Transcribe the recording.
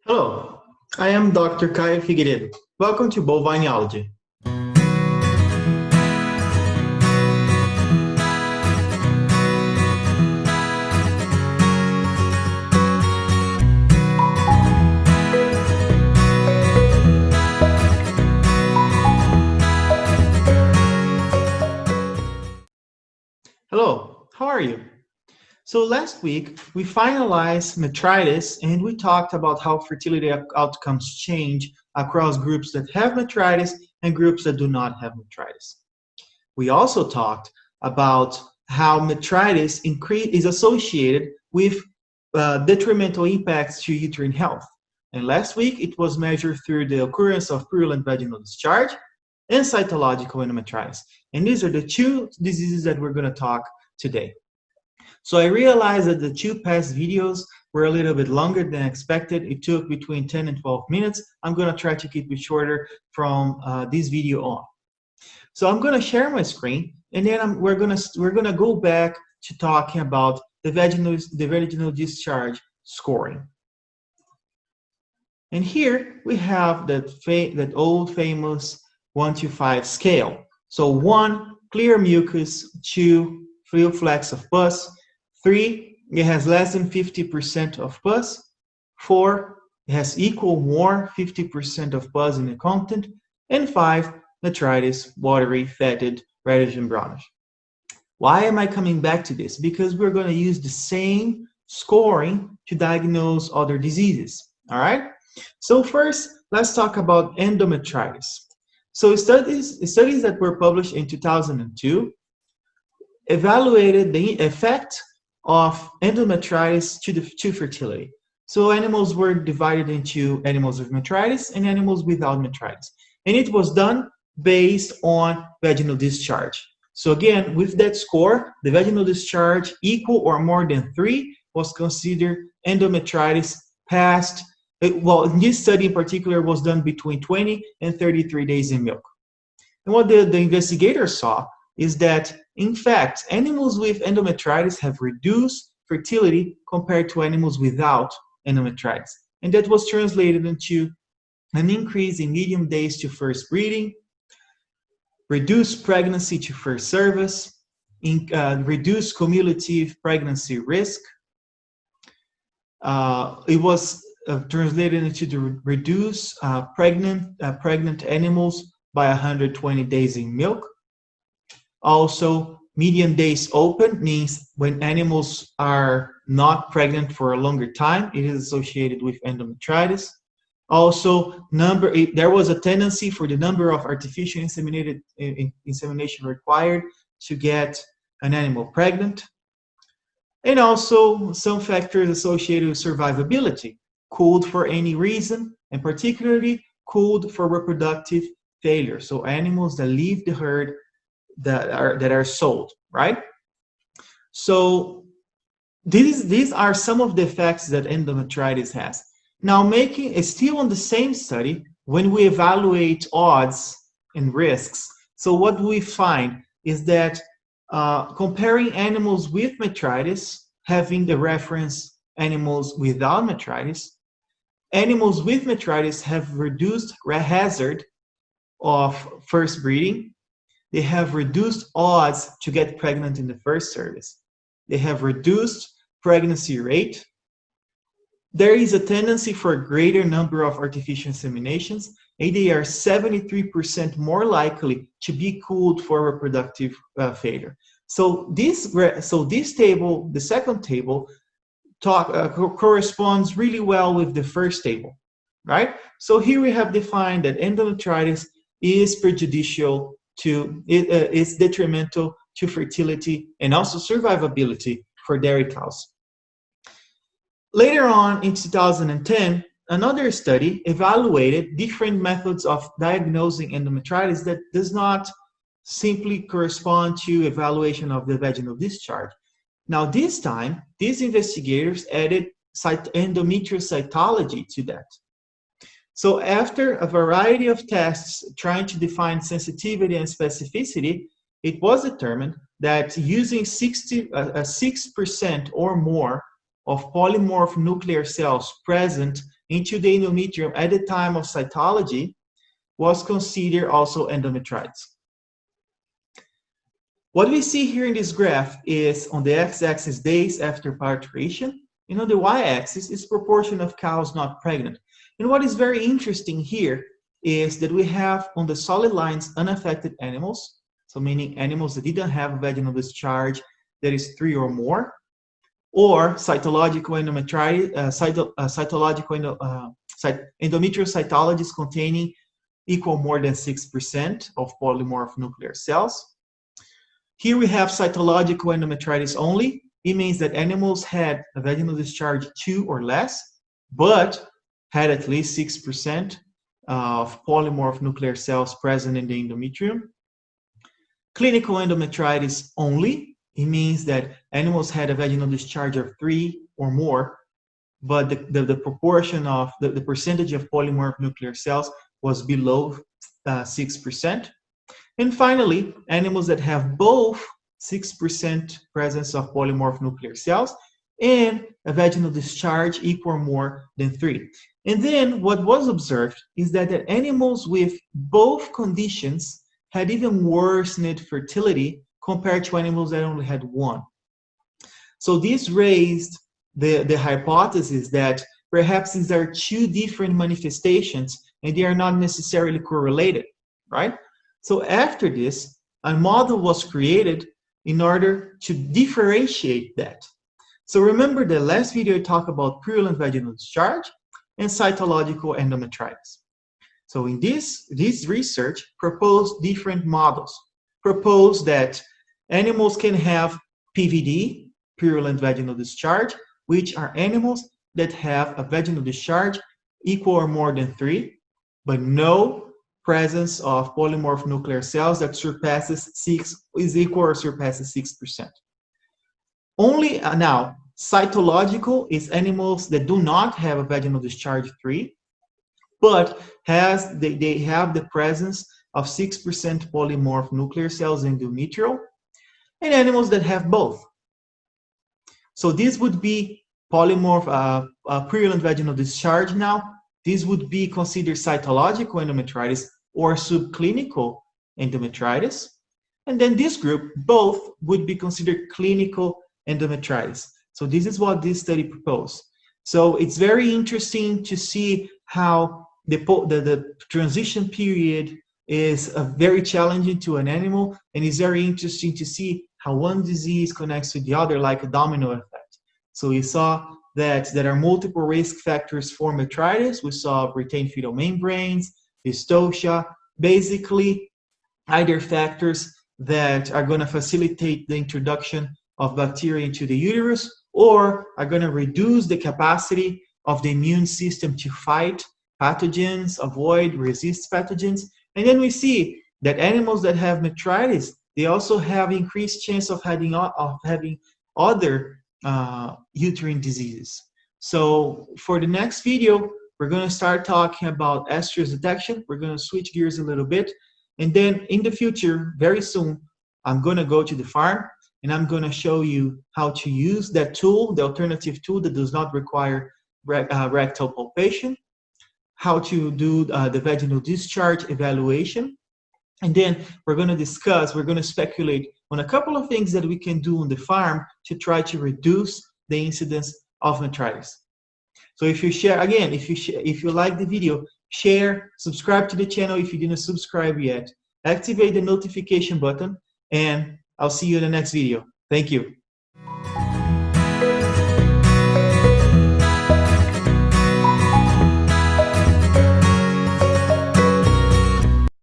Hello, I am Dr. Caio Figueiredo. Welcome to Bovineology. Hello, how are you? So last week, we finalized metritis and we talked about how fertility outcomes change across groups that have metritis and groups that do not have metritis. We also talked about how metritis is associated with detrimental impacts to uterine health. And last week, it was measured through the occurrence of purulent vaginal discharge and cytological endometritis. And these are the two diseases that we're going to talk today. So I realized that the two past videos were a little bit longer than expected. It took between 10 and 12 minutes. I'm going to try to keep it shorter from this video on. So I'm going to share my screen, and then we're going to go back to talking about the vaginal discharge scoring. And here we have that old famous 1 to 5 scale. So 1, clear mucus; 2, free flax of pus; 3, it has less than 50% of pus; 4, it has equal more 50% of pus in the content; and 5, metritis, watery, fetid, reddish, and brownish. Why am I coming back to this? Because we're going to use the same scoring to diagnose other diseases. All right? So first, let's talk about endometritis. So studies that were published in 2002 evaluated the effect of endometritis to fertility. So animals were divided into animals with metritis and animals without metritis. And it was done based on vaginal discharge. So again, with that score, the vaginal discharge equal or more than 3 was considered endometritis past. Well, this study in particular was done between 20 and 33 days in milk. And what the investigators saw is that, in fact, animals with endometritis have reduced fertility compared to animals without endometritis. And that was translated into an increase in median days to first breeding, reduced pregnancy to first service, reduced cumulative pregnancy risk. It was translated into the reduce pregnant animals by 120 days in milk. Also, median days open means when animals are not pregnant for a longer time, it is associated with endometritis. Also, there was a tendency for the number of artificial insemination required to get an animal pregnant. And also some factors associated with survivability, cooled for any reason, and particularly cooled for reproductive failure. So animals that leave the herd that are sold, right? So these are some of the effects that endometritis has. Now, still on the same study, when we evaluate odds and risks, so what we find is that comparing animals with metritis, having the reference animals without metritis, animals with metritis have reduced hazard of first breeding. They have reduced odds to get pregnant in the first service. They have reduced pregnancy rate. There is a tendency for a greater number of artificial inseminations, and they are 73% more likely to be cooled for reproductive failure. So this table, the second table, corresponds really well with the first table, right? So here we have defined that endometritis is prejudicial is detrimental to fertility and also survivability for dairy cows. Later on in 2010, another study evaluated different methods of diagnosing endometritis that does not simply correspond to evaluation of the vaginal discharge. Now this time, these investigators added endometrial cytology to that. So after a variety of tests trying to define sensitivity and specificity, it was determined that using 6% or more of polymorph nuclear cells present into the endometrium at the time of cytology was considered also endometritis. What we see here in this graph is on the x-axis days after parturition, and on the y-axis is proportion of cows not pregnant. And what is very interesting here is that we have on the solid lines unaffected animals, so meaning animals that didn't have a vaginal discharge that is 3 or more, or cytological endometritis, endometrial cytologies containing equal more than 6% of polymorph nuclear cells. Here we have cytological endometritis only. It means that animals had a vaginal discharge 2 or less, but had at least 6% of polymorph nuclear cells present in the endometrium. Clinical endometritis only. It means that animals had a vaginal discharge of 3 or more, but the proportion of the percentage of polymorph nuclear cells was below 6%. And finally, animals that have both 6% presence of polymorph nuclear cells and a vaginal discharge equal or more than 3. And then what was observed is that the animals with both conditions had even worsened fertility compared to animals that only had one. So this raised the hypothesis that perhaps these are two different manifestations and they are not necessarily correlated, right? So after this, a model was created in order to differentiate that. So remember the last video I talked about purulent vaginal discharge and cytological endometritis. So in this research proposed different models. Proposed that animals can have PVD, purulent vaginal discharge, which are animals that have a vaginal discharge equal or more than 3, but no presence of polymorph nuclear cells that surpasses 6, is equal or surpasses 6%. Only now, cytological is animals that do not have a vaginal discharge 3, but they have the presence of 6% polymorph nuclear cells in endometrial, and animals that have both. So this would be polymorph purulent vaginal discharge now. This would be considered cytological endometritis or subclinical endometritis. And then this group, both would be considered clinical endometritis. So this is what this study proposed. So it's very interesting to see how the transition period is very challenging to an animal, and it's very interesting to see how one disease connects to the other like a domino effect. So we saw that there are multiple risk factors for metritis. We saw retained fetal membranes, dystocia, basically either factors that are going to facilitate the introduction of bacteria into the uterus or are going to reduce the capacity of the immune system to fight pathogens, avoid, resist pathogens. And then we see that animals that have metritis, they also have increased chance of having other uterine diseases. So for the next video, we're going to start talking about estrus detection. We're going to switch gears a little bit. And then in the future, very soon, I'm going to go to the farm and I'm going to show you how to use that tool, the alternative tool that does not require rectal palpation, how to do the vaginal discharge evaluation. And then we're going to speculate on a couple of things that we can do on the farm to try to reduce the incidence of metritis. So if you share, again, if you like the video, share, subscribe to the channel if you didn't subscribe yet, activate the notification button, and I'll see you in the next video. Thank you.